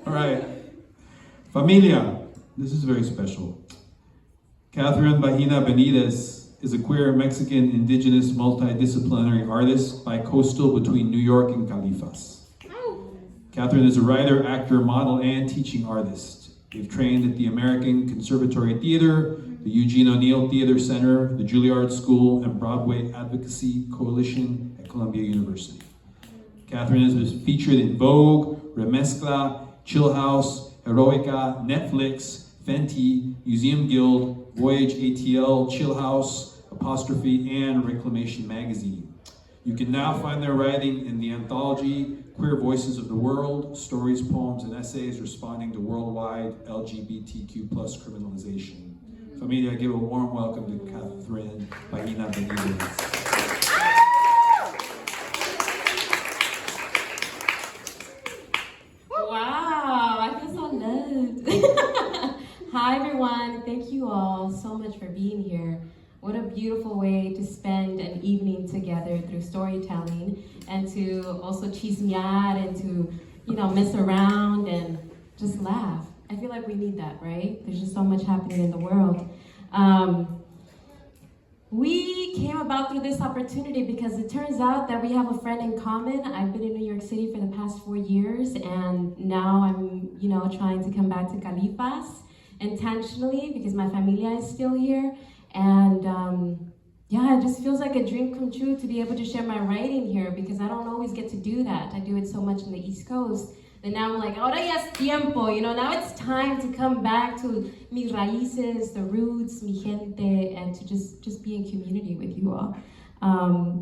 All right. Familia, this is very special. Katherine Bahena-Benitez is a queer Mexican Indigenous multidisciplinary artist, bicoastal between New York and Califas. Katherine is a writer, actor, model, and teaching artist. They've trained at the American Conservatory Theater, the Eugene O'Neill Theater Center, the Juilliard School, and Broadway Advocacy Coalition at Columbia University. Katherine has been featured in Vogue, Remezcla, Chillhouse, HEROICA, Netflix, Fenty, Museum Guild, VoyageATL, Chillhouse, Apostrophe and Reclamation Magazine. You can now find their writing in the anthology Queer Voices of the World, Stories, Poems, and Essays Responding to Worldwide LGBTQ Criminalization. Familia, give a warm welcome to Katherine Bahena-Benitez. Wow, I feel so loved. Hi everyone, thank you all so much for being here. What a beautiful way to spend an evening together through storytelling and to also chismear and to, mess around and just laugh. I feel like we need that, right? There's just so much happening in the world. We came about through this opportunity because it turns out that we have a friend in common. I've been in New York City for the past 4 years, and now I'm, trying to come back to Califas intentionally because my familia is still here. And it just feels like a dream come true to be able to share my writing here because I don't always get to do that. I do it so much in the East Coast. And now I'm like, ahora ya es tiempo, now it's time to come back to mis raíces, the roots, mi gente, and to just be in community with you all.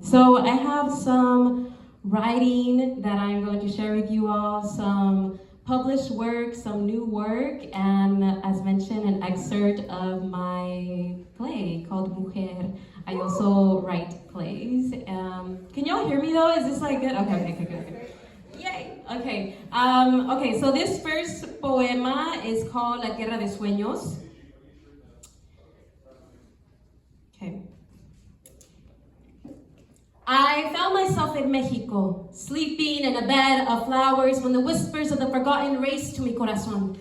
So I have some writing that I'm going to share with you all, some published work, some new work, and as mentioned, an excerpt of my play called Mujer. I also write plays. Can y'all hear me though? Is this like good? Okay. Yay! Okay, so this first poema is called La Tierra de Sueños. Okay. I found myself in Mexico, sleeping in a bed of flowers when the whispers of the forgotten raced to mi corazón.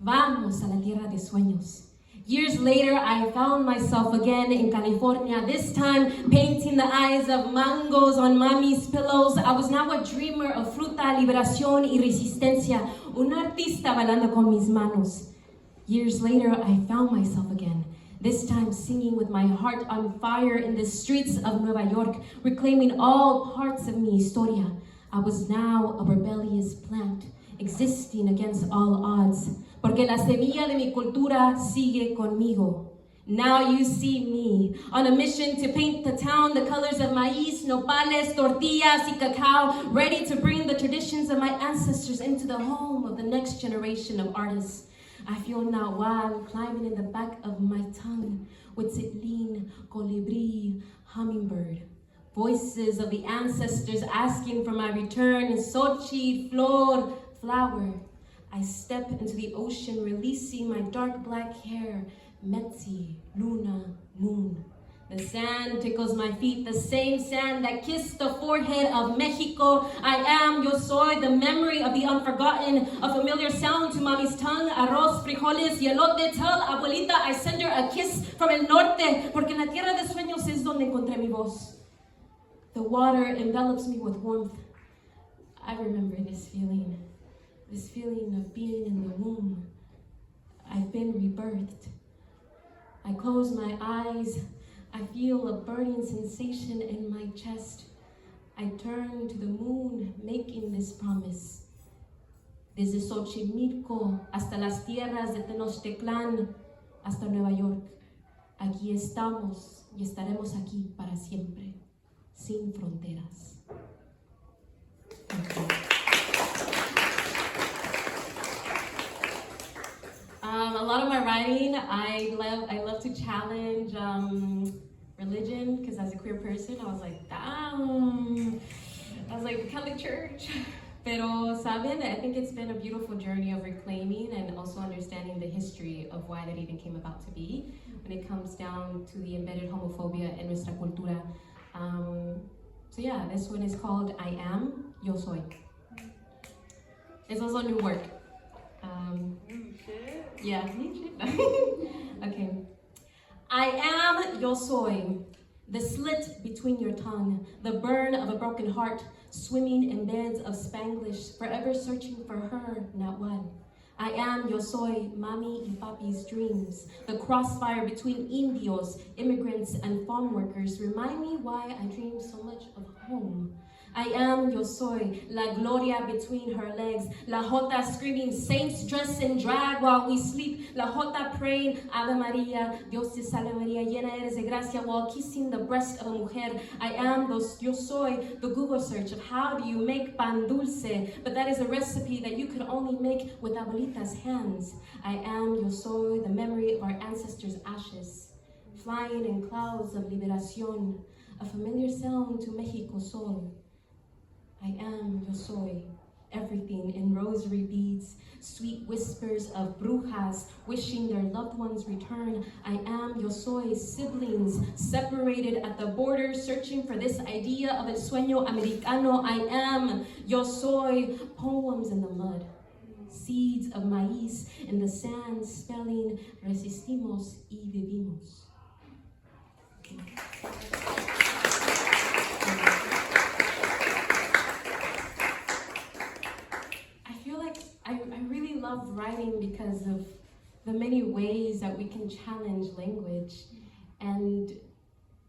Vamos a la tierra de sueños. Years later, I found myself again in California, this time painting the eyes of mangoes on mami's pillows. I was now a dreamer of fruta, liberación y resistencia, un artista bailando con mis manos. Years later, I found myself again, this time singing with my heart on fire in the streets of Nueva York, reclaiming all parts of mi historia. I was now a rebellious plant, existing against all odds, porque la semilla de mi cultura sigue conmigo. Now you see me on a mission to paint the town the colors of maíz, nopales, tortillas, y cacao, ready to bring the traditions of my ancestors into the home of the next generation of artists. I feel Nahual climbing in the back of my tongue with Zitlin, colibri, hummingbird. Voices of the ancestors asking for my return, Xochitl, flor, flower. I step into the ocean, releasing my dark black hair, Metzi, Luna, moon. The sand tickles my feet, the same sand that kissed the forehead of Mexico. I am, yo soy, the memory of the unforgotten, a familiar sound to mommy's tongue, arroz, frijoles, y elote. Tell abuelita I send her a kiss from el norte, porque en la tierra de sueños es donde encontré mi voz. The water envelops me with warmth. I remember this feeling of being in the womb. I've been rebirthed. I close my eyes. I feel a burning sensation in my chest. I turn to the moon, making this promise. Desde Xochimilco hasta las tierras de Tenochtitlan, hasta Nueva York. Aquí estamos y estaremos aquí para siempre, sin fronteras. A lot of my writing, I love to challenge religion, because as a queer person, I was like, damn. I was like, the Catholic Church. Pero, ¿saben? I think it's been a beautiful journey of reclaiming and also understanding the history of why that even came about to be when it comes down to the embedded homophobia in nuestra cultura. So yeah, this one is called I Am, Yo Soy. It's also new work. Yeah, okay. I am yo soy, the slit between your tongue, the burn of a broken heart, swimming in beds of Spanglish, forever searching for her, not one. I am yo soy, mami y papi's dreams. The crossfire between indios, immigrants, and farm workers remind me why I dream so much of home. I am yo soy, la gloria between her legs, la jota screaming saints dressed in drag while we sleep, la jota praying Ave Maria, Dios te salve Maria, llena eres de gracia, while kissing the breast of a mujer. I am yo soy, the Google search of how do you make pan dulce, but that is a recipe that you could only make with abuelita's hands. I am yo soy, the memory of our ancestors' ashes, flying in clouds of liberación, a familiar sound to Mexico sol. I am yo soy, everything in rosary beads, sweet whispers of brujas wishing their loved ones return. I am yo soy, siblings separated at the border searching for this idea of el sueño americano. I am yo soy, poems in the mud, seeds of maíz in the sand spelling resistimos y vivimos. I really love writing because of the many ways that we can challenge language. And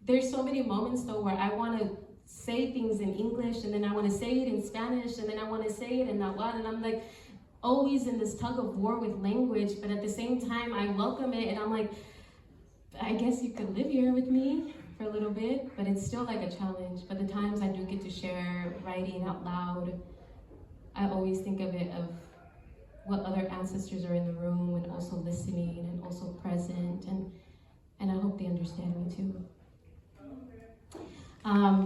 there's so many moments though where I want to say things in English and then I want to say it in Spanish and then I want to say it in Nahuatl, and I'm like always in this tug of war with language, but at the same time I welcome it and I'm like, I guess you could live here with me for a little bit, but it's still like a challenge. But the times I do get to share writing out loud, I always think of it of what other ancestors are in the room and also listening and also present, and I hope they understand me too.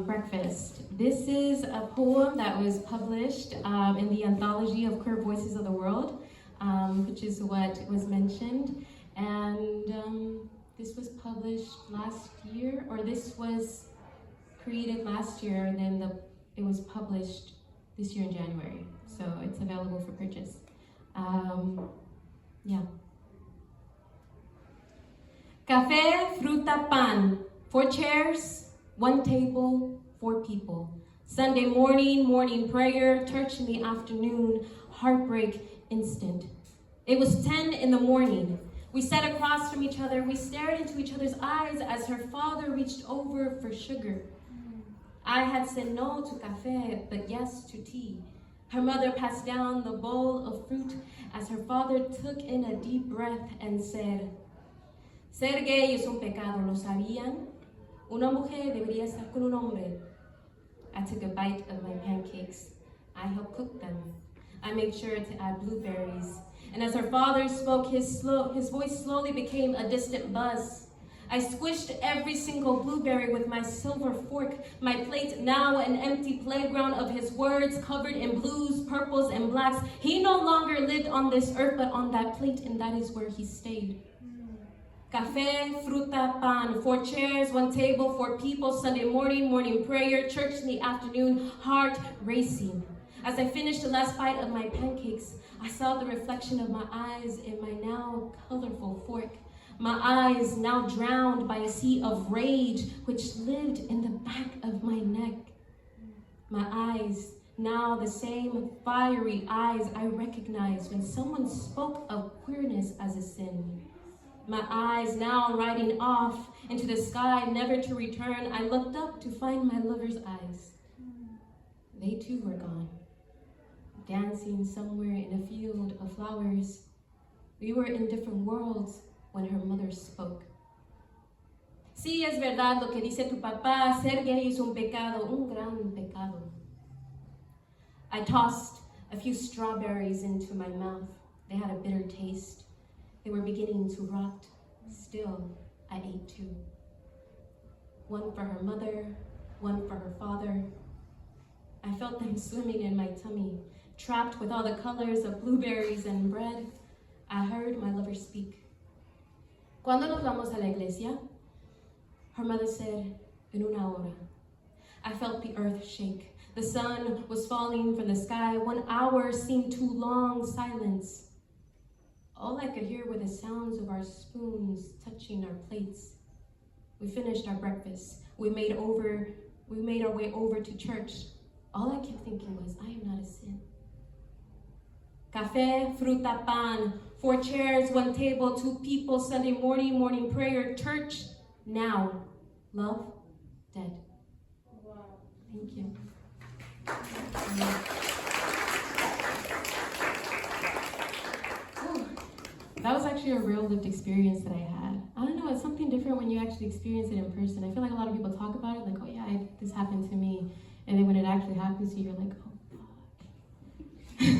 Breakfast. This is a poem that was published in the anthology of Queer Voices of the World, which is what was mentioned, and this was published last year, or this was created last year, and then it was published this year in January, so it's available for purchase. Yeah. Café, fruta, pan. 4 chairs, 1 table, 4 people. Sunday morning, morning prayer, church in the afternoon, heartbreak instant. It was 10 in the morning. We sat across from each other. We stared into each other's eyes as her father reached over for sugar. I had said no to café, but yes to tea. Her mother passed down the bowl of fruit as her father took in a deep breath and said, ser gay es un pecado, ¿lo sabían? Una mujer debería estar con un hombre. I took a bite of my pancakes. I helped cook them. I made sure to add blueberries. And as her father spoke, his voice slowly became a distant buzz. I squished every single blueberry with my silver fork, my plate now an empty playground of his words covered in blues, purples, and blacks. He no longer lived on this earth, but on that plate, and that is where he stayed. Café, fruta, pan, 4 chairs, 1 table, 4 people, Sunday morning, morning prayer, church in the afternoon, heart racing. As I finished the last bite of my pancakes, I saw the reflection of my eyes in my now colorful fork. My eyes now drowned by a sea of rage which lived in the back of my neck. My eyes, now the same fiery eyes I recognized when someone spoke of queerness as a sin. My eyes now riding off into the sky, never to return. I looked up to find my lover's eyes. They too were gone, dancing somewhere in a field of flowers. We were in different worlds when her mother spoke. Sí, es verdad lo que dice tu papá, ser gay es un pecado, un gran pecado. I tossed a few strawberries into my mouth. They had a bitter taste. They were beginning to rot. Still, I ate 2. 1 for her mother, 1 for her father. I felt them swimming in my tummy, trapped with all the colors of blueberries and bread. I heard my lover speak. ¿Cuándo nos vamos a la iglesia? Her mother said, en una hora. I felt the earth shake. The sun was falling from the sky. 1 hour seemed too long. Silence. All I could hear were the sounds of our spoons touching our plates. We finished our breakfast. We made our way over to church. All I kept thinking was, I am not a sin. Café, fruta, pan, 4 chairs, 1 table, 2 people, Sunday morning prayer, church, now. Love, dead. Wow. Thank you. That was actually a real lived experience that I had. I don't know, it's something different when you actually experience it in person. I feel like a lot of people talk about it, like, oh yeah, this happened to me. And then when it actually happens to you, you're like, oh fuck.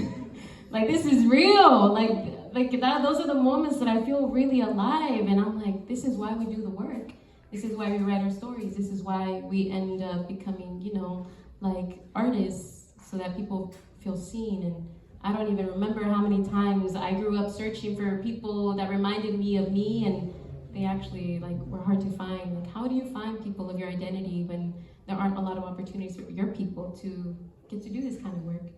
Like, this is real. Those are the moments that I feel really alive. And I'm like, this is why we do the work. This is why we write our stories. This is why we end up becoming, like artists, so that people feel seen. And I don't even remember how many times I grew up searching for people that reminded me of me, and they actually were hard to find. Like, how do you find people of your identity when there aren't a lot of opportunities for your people to get to do this kind of work?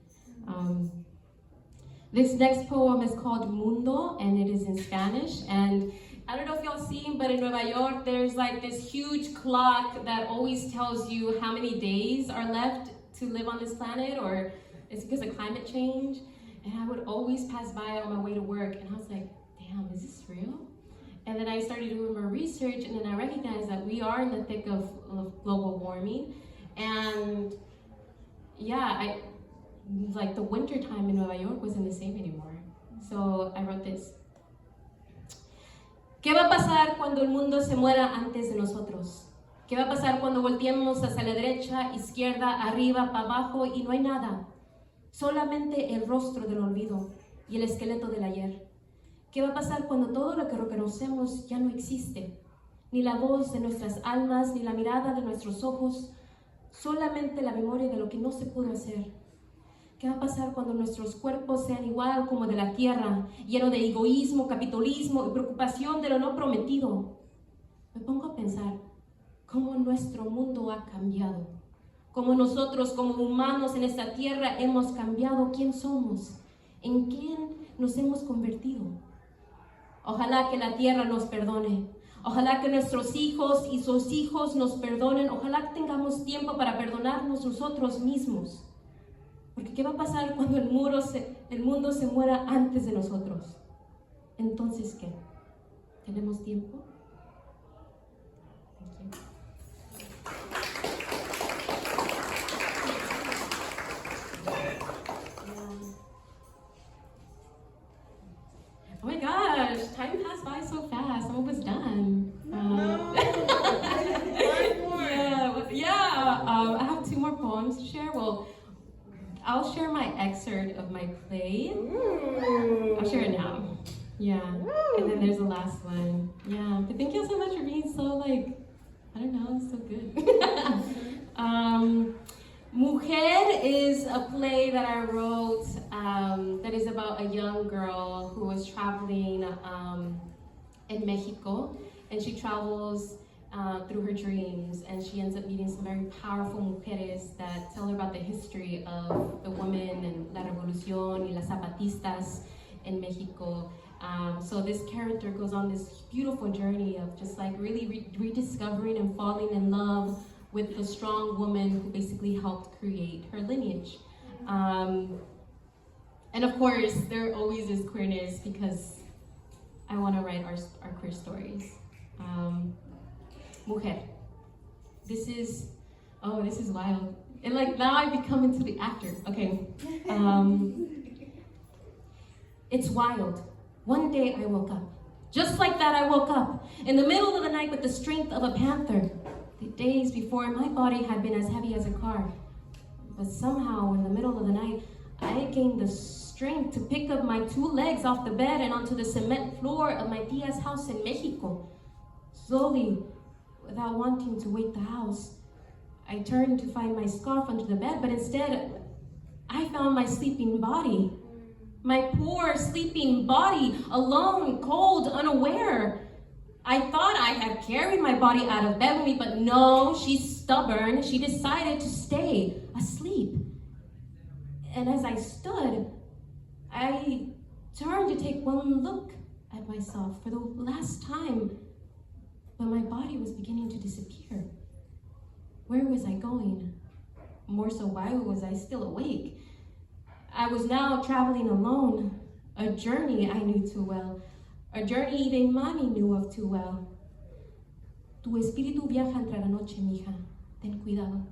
This next poem is called Mundo, and it is in Spanish. And I don't know if y'all seen, but in Nueva York, there's this huge clock that always tells you how many days are left to live on this planet, or it's because of climate change. And I would always pass by it on my way to work, and I was like, damn, is this real? And then I started doing more research, and then I recognized that we are in the thick of global warming. And yeah, the winter time in Nueva York wasn't the same anymore. So I wrote this. ¿Qué va a pasar cuando el mundo se muera antes de nosotros? ¿Qué va a pasar cuando volteemos hacia la derecha, izquierda, arriba, para abajo y no hay nada? Solamente el rostro del olvido y el esqueleto del ayer. ¿Qué va a pasar cuando todo lo que reconocemos ya no existe? Ni la voz de nuestras almas, ni la mirada de nuestros ojos, solamente la memoria de lo que no se pudo hacer. ¿Qué va a pasar cuando nuestros cuerpos sean igual como de la tierra, lleno de egoísmo, capitalismo y preocupación de lo no prometido? Me pongo a pensar cómo nuestro mundo ha cambiado, cómo nosotros como humanos en esta tierra hemos cambiado quién somos, en quién nos hemos convertido. Ojalá que la tierra nos perdone, ojalá que nuestros hijos y sus hijos nos perdonen, ojalá que tengamos tiempo para perdonarnos nosotros mismos. Porque ¿qué va a pasar cuando el mundo se muera antes de nosotros? Entonces, ¿qué? ¿Tenemos tiempo? Oh my gosh, time passed by so fast. I'm almost done. I have 2 more poems to share. Well, I'll share my excerpt of my play. Ooh. I'll share it now. Yeah. Ooh. And then there's the last one. Yeah. But thank you so much for being so I don't know, so good. Mujer is a play that I wrote that is about a young girl who was traveling in Mexico, and she travels through her dreams, and she ends up meeting some very powerful mujeres that tell her about the history of the women and la revolución y las zapatistas in Mexico. So this character goes on this beautiful journey of just really rediscovering and falling in love with the strong woman who basically helped create her lineage. And of course, there always is queerness because I want to write our queer stories. Mujer. This is wild. And now I become into the actor. Okay. It's wild. One day I woke up. Just like that I woke up. In the middle of the night with the strength of a panther. The days before my body had been as heavy as a car. But somehow in the middle of the night, I gained the strength to pick up my 2 legs off the bed and onto the cement floor of my tia's house in Mexico. Slowly, without wanting to wake the house, I turned to find my scarf under the bed, but instead, I found my sleeping body. My poor sleeping body, alone, cold, unaware. I thought I had carried my body out of bed with me, but no, she's stubborn. She decided to stay asleep. And as I stood, I turned to take one look at myself for the last time, but my body was beginning to disappear. Where was I going? More so, why was I still awake? I was now traveling alone, a journey I knew too well, a journey even Mommy knew of too well. Tu espíritu viaja entre la noche, mija. Ten cuidado.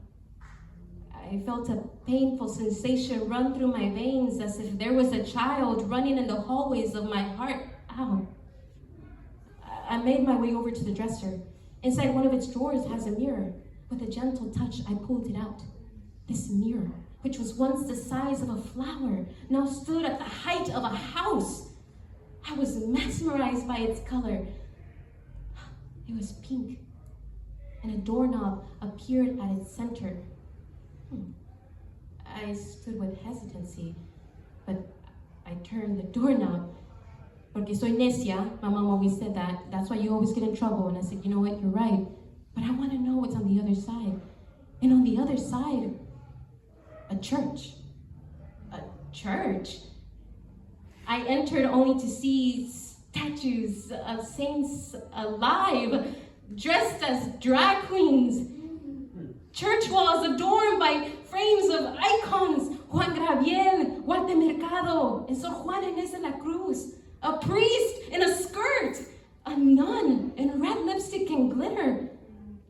I felt a painful sensation run through my veins as if there was a child running in the hallways of my heart. Ow. I made my way over to the dresser. Inside one of its drawers has a mirror. With a gentle touch, I pulled it out. This mirror, which was once the size of a flower, now stood at the height of a house. I was mesmerized by its color. It was pink, and a doorknob appeared at its center. I stood with hesitancy, but I turned the doorknob. Porque soy necia, my mom always said that. That's why you always get in trouble. And I said, you know what, you're right. But I want to know what's on the other side. And on the other side, a church. A church? I entered only to see statues of saints alive, dressed as drag queens. Church walls adorned by frames of icons. Juan Gabriel, Walter Mercado, and Sor Juana Inés de la Cruz. A priest in a skirt. A nun in red lipstick and glitter.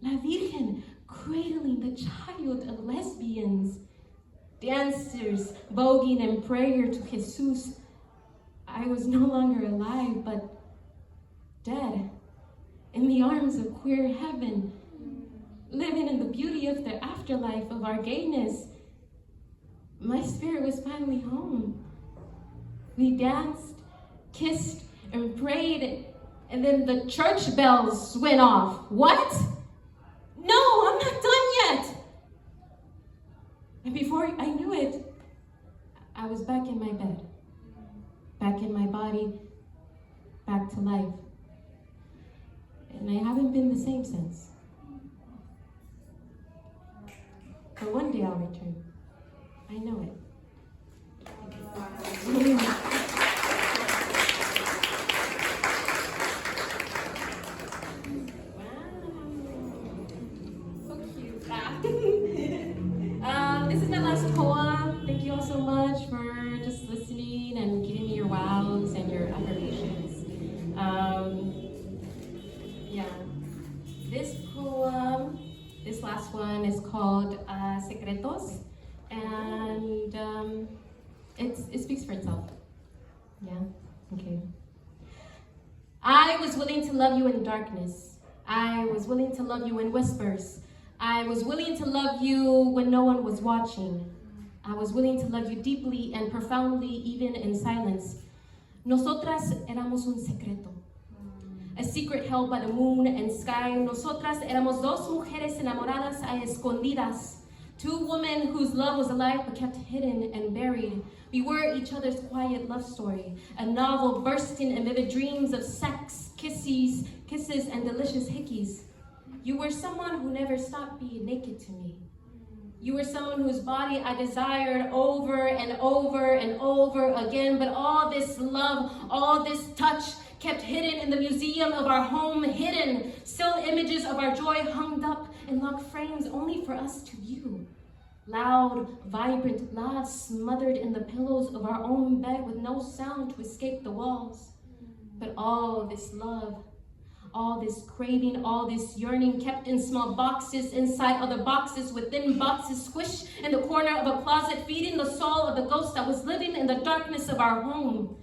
La Virgen cradling the child of lesbians. Dancers voguing in prayer to Jesus. I was no longer alive, but dead, in the arms of queer heaven, living in the beauty of the afterlife of our gayness. My spirit was finally home. We danced, kissed, and prayed, and then the church bells went off. What? No, I'm not done yet. And before I knew it, I was back in my bed, back in my body, back to life. And I haven't been the same since. But one day I'll return. I know it. This is my last poem. Thank you all so much for just listening and giving me your wows and your affirmations. This poem, this last one is called Secretos, and it speaks for itself. Yeah, okay. I was willing to love you in darkness. I was willing to love you in whispers. I was willing to love you when no one was watching. I was willing to love you deeply and profoundly, even in silence. Nosotras éramos un secreto. A secret held by the moon and sky. Nosotras éramos dos mujeres enamoradas a escondidas. Two women whose love was alive but kept hidden and buried. We were each other's quiet love story. A novel bursting in vivid dreams of sex, kisses, and delicious hickeys. You were someone who never stopped being naked to me. You were someone whose body I desired over and over and over again, but all this love, all this touch kept hidden in the museum of our home, hidden. Still images of our joy hung up in locked frames only for us to view. Loud, vibrant laughs smothered in the pillows of our own bed with no sound to escape the walls. But all this love, all this craving, all this yearning kept in small boxes, inside other boxes, within boxes, squished in the corner of a closet, feeding the soul of the ghost that was living in the darkness of our home.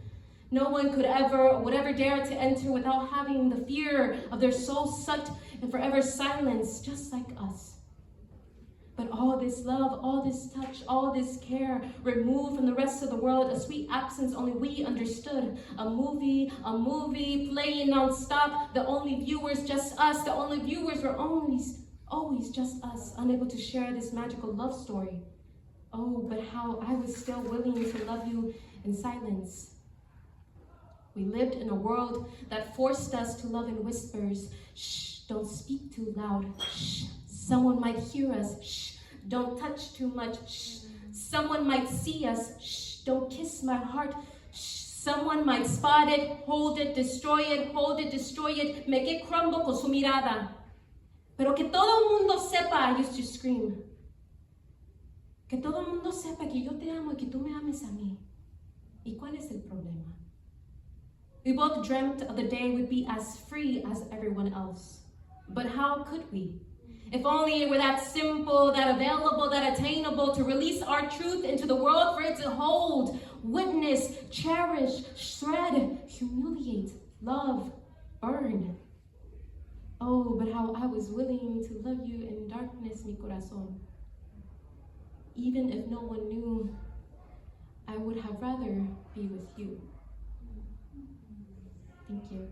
No one would ever dare to enter without having the fear of their soul sucked in forever silence, just like us. But all this love, all this touch, all this care, removed from the rest of the world, a sweet absence only we understood. A movie playing non-stop, the only viewers just us, the only viewers were always just us, unable to share this magical love story. Oh, but how I was still willing to love you in silence. We lived in a world that forced us to love in whispers. Shh, don't speak too loud. Shh. Someone might hear us. Shh, don't touch too much. Shh, someone might see us. Shh, don't kiss my heart. Shh, Someone might spot it, hold it, destroy it, make it crumble con su mirada. Pero que todo el mundo sepa, I used to scream. Que todo el mundo sepa que yo te amo y que tú me ames a mí. ¿Y cuál es el problema? We both dreamt of the day we'd be as free as everyone else. But how could we? If only it were that simple, that available, that attainable, to release our truth into the world, for it to hold, witness, cherish, shred, humiliate, love, burn. Oh, but how I was willing to love you in darkness, mi corazón. Even if no one knew, I would have rather be with you. Thank you.